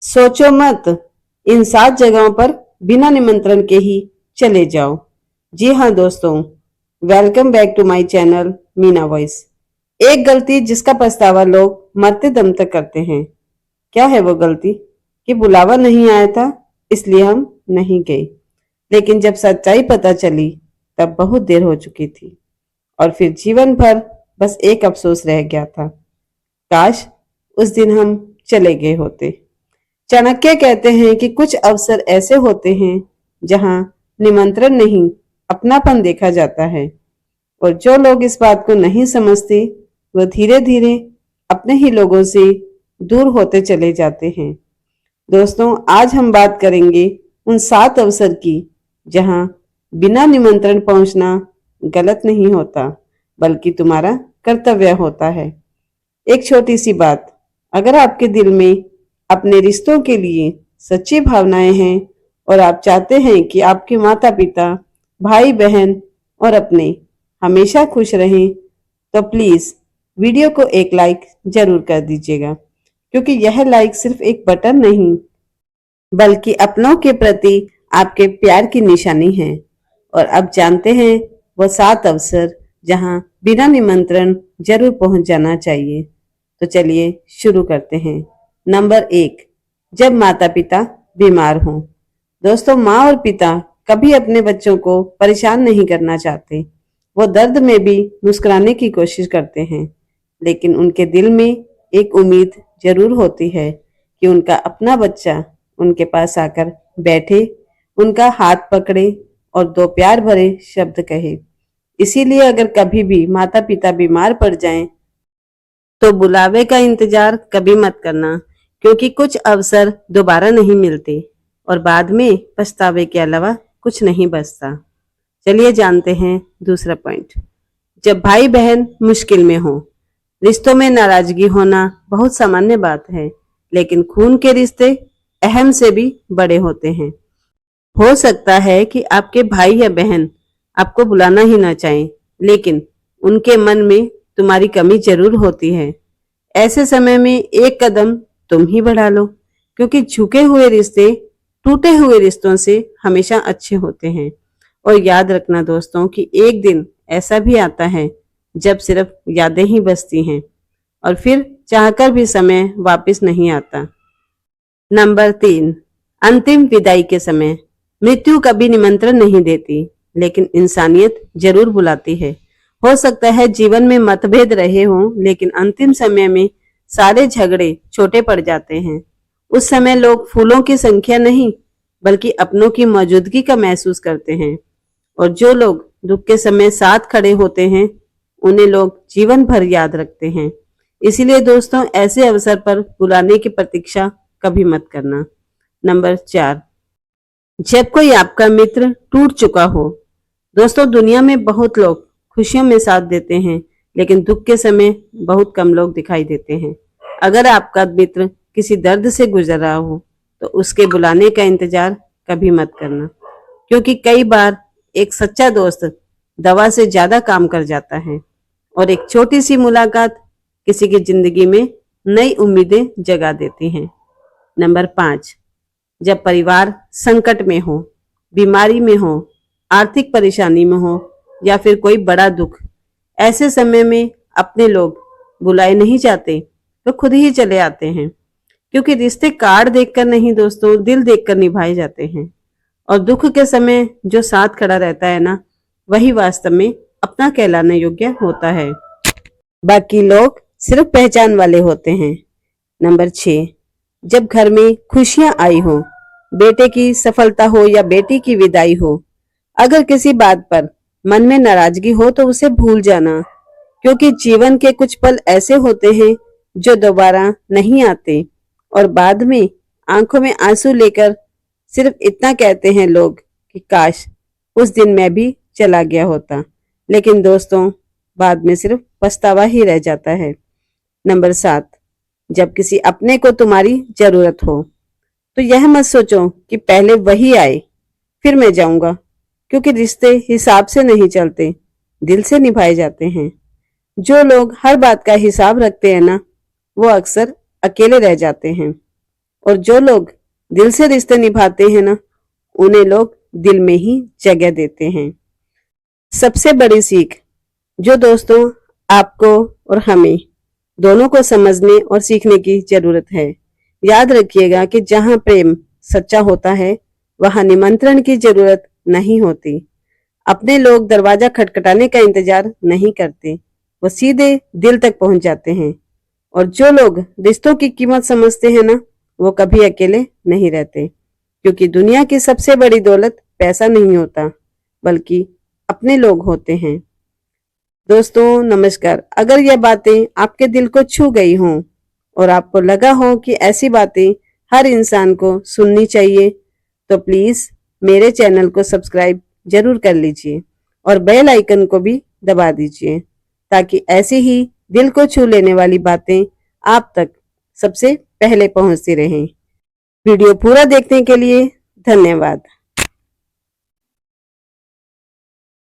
सोचो मत, इन 7 जगहों पर बिना निमंत्रण के ही चले जाओ। जी हाँ दोस्तों, welcome back to my channel Meena voice. एक गलती जिसका पछतावा लोग मरते दम तक करते हैं। क्या है वो गलती? कि बुलावा नहीं आया था इसलिए हम नहीं गए। लेकिन जब सच्चाई पता चली तब बहुत देर हो चुकी थी और फिर जीवन भर बस एक अफसोस रह गया था, काश उस दिन हम चले गए होते। चाणक्य कहते हैं कि कुछ अवसर ऐसे होते हैं जहां निमंत्रण नहीं, अपनापन देखा जाता है, और जो लोग इस बात को नहीं समझते वो धीरे धीरे अपने ही लोगों से दूर होते चले जाते हैं। दोस्तों, आज हम बात करेंगे उन 7 अवसर की जहां बिना निमंत्रण पहुंचना गलत नहीं होता, बल्कि तुम्हारा कर्तव्य होता है। एक छोटी सी बात, अगर आपके दिल में अपने रिश्तों के लिए सच्ची भावनाएं हैं और आप चाहते हैं कि आपके माता पिता, भाई बहन और अपने हमेशा खुश रहें, तो प्लीज वीडियो को एक लाइक जरूर कर दीजिएगा, क्योंकि यह लाइक सिर्फ एक बटन नहीं बल्कि अपनों के प्रति आपके प्यार की निशानी है। और अब जानते हैं वो 7 अवसर जहां बिना निमंत्रण जरूर पहुंच जाना चाहिए। तो चलिए शुरू करते हैं। नंबर 1, जब माता पिता बीमार हों। दोस्तों, माँ और पिता कभी अपने बच्चों को परेशान नहीं करना चाहते। वो दर्द में भी मुस्कुराने की कोशिश करते हैं, लेकिन उनके दिल में एक उम्मीद जरूर होती है कि उनका अपना बच्चा उनके पास आकर बैठे, उनका हाथ पकड़े और 2 प्यार भरे शब्द कहे। इसीलिए अगर कभी भी माता पिता बीमार पड़ जाएं, तो बुलावे का इंतजार कभी मत करना, क्योंकि कुछ अवसर दोबारा नहीं मिलते और बाद में पछतावे के अलावा कुछ नहीं बचता। चलिए जानते हैं दूसरा पॉइंट, जब भाई बहन मुश्किल में हो। रिश्तों में नाराजगी होना बहुत सामान्य बात है, लेकिन खून के रिश्ते अहम से भी बड़े होते हैं। हो सकता है कि आपके भाई या बहन आपको बुलाना ही ना चाहें, लेकिन उनके मन में तुम्हारी कमी जरूर होती है। ऐसे समय में एक कदम तुम ही बढ़ा लो, क्योंकि झुके हुए रिश्ते टूटे हुए रिश्तों से हमेशा अच्छे होते हैं। और याद रखना दोस्तों कि एक दिन ऐसा भी आता है जब सिर्फ यादें ही बचती हैं और फिर चाहकर भी समय वापस नहीं आता। नंबर 3, अंतिम विदाई के समय। मृत्यु कभी निमंत्रण नहीं देती, लेकिन इंसानियत जरूर बुलाती है। हो सकता है जीवन में मतभेद रहे हों, लेकिन अंतिम समय में सारे झगड़े छोटे पड़ जाते हैं। उस समय लोग फूलों की संख्या नहीं, बल्कि अपनों की मौजूदगी का महसूस करते हैं। और जो लोग दुख के समय साथ खड़े होते हैं, उन्हें लोग जीवन भर याद रखते हैं। इसीलिए दोस्तों, ऐसे अवसर पर बुलाने की प्रतीक्षा कभी मत करना। नंबर 4, जब कोई आपका मित्र टूट चुका हो। दोस्तों, दुनिया में बहुत लोग खुशियों में साथ देते हैं, लेकिन दुख के समय बहुत कम लोग दिखाई देते हैं। अगर आपका मित्र किसी दर्द से गुजर रहा हो, तो उसके बुलाने का इंतजार कभी मत करना, क्योंकि कई बार एक सच्चा दोस्त दवा से ज्यादा काम कर जाता है और एक छोटी सी मुलाकात किसी की जिंदगी में नई उम्मीदें जगा देती हैं। नंबर 5, जब परिवार संकट में हो, बीमारी में हो, आर्थिक परेशानी में हो या फिर कोई बड़ा दुख। ऐसे समय में अपने लोग बुलाए नहीं जाते तो खुद ही चले आते हैं, क्योंकि रिश्ते कार्ड देखकर नहीं दोस्तों, दिल देखकर निभाए जाते हैं। और दुख के समय जो साथ खड़ा रहता है ना, वही वास्तव में अपना कहलाने योग्य होता है। बाकी लोग सिर्फ पहचान वाले होते हैं। नंबर 6, जब घर में खुशियां आई हो, बेटे की सफलता हो या बेटी की विदाई हो। अगर किसी बात पर मन में नाराजगी हो तो उसे भूल जाना, क्योंकि जीवन के कुछ पल ऐसे होते हैं जो दोबारा नहीं आते। और बाद में आंखों में आंसू लेकर सिर्फ इतना कहते हैं लोग कि काश उस दिन मैं भी चला गया होता। लेकिन दोस्तों, बाद में सिर्फ पछतावा ही रह जाता है। नंबर 7, जब किसी अपने को तुम्हारी जरूरत हो, तो यह मत सोचो कि पहले वही आए फिर मैं जाऊंगा, क्योंकि रिश्ते हिसाब से नहीं चलते, दिल से निभाए जाते हैं। जो लोग हर बात का हिसाब रखते हैं ना, वो अक्सर अकेले रह जाते हैं। और जो लोग दिल से रिश्ते निभाते हैं ना, उन्हें लोग दिल में ही जगह देते हैं। सबसे बड़ी सीख जो दोस्तों आपको और हमें दोनों को समझने और सीखने की जरूरत है। याद रखिएगा कि जहां प्रेम सच्चा होता है, वहां निमंत्रण की जरूरत नहीं होती। अपने लोग दरवाजा खटखटाने का इंतजार नहीं करते, वो सीधे दिल तक पहुंच जाते हैं। और जो लोग रिश्तों की कीमत समझते हैं ना, वो कभी अकेले नहीं रहते, क्योंकि दुनिया की सबसे बड़ी दौलत पैसा नहीं होता, बल्कि अपने लोग होते हैं। दोस्तों नमस्कार। अगर यह बातें आपके दिल को छू गई हों और आपको लगा हो कि ऐसी बातें हर इंसान को सुननी चाहिए, तो प्लीज मेरे चैनल को सब्सक्राइब जरूर कर लीजिए और बेल आइकन को भी दबा दीजिए, ताकि ऐसी ही दिल को छू लेने वाली बातें आप तक सबसे पहले पहुंचती रहें। वीडियो पूरा देखने के लिए धन्यवाद।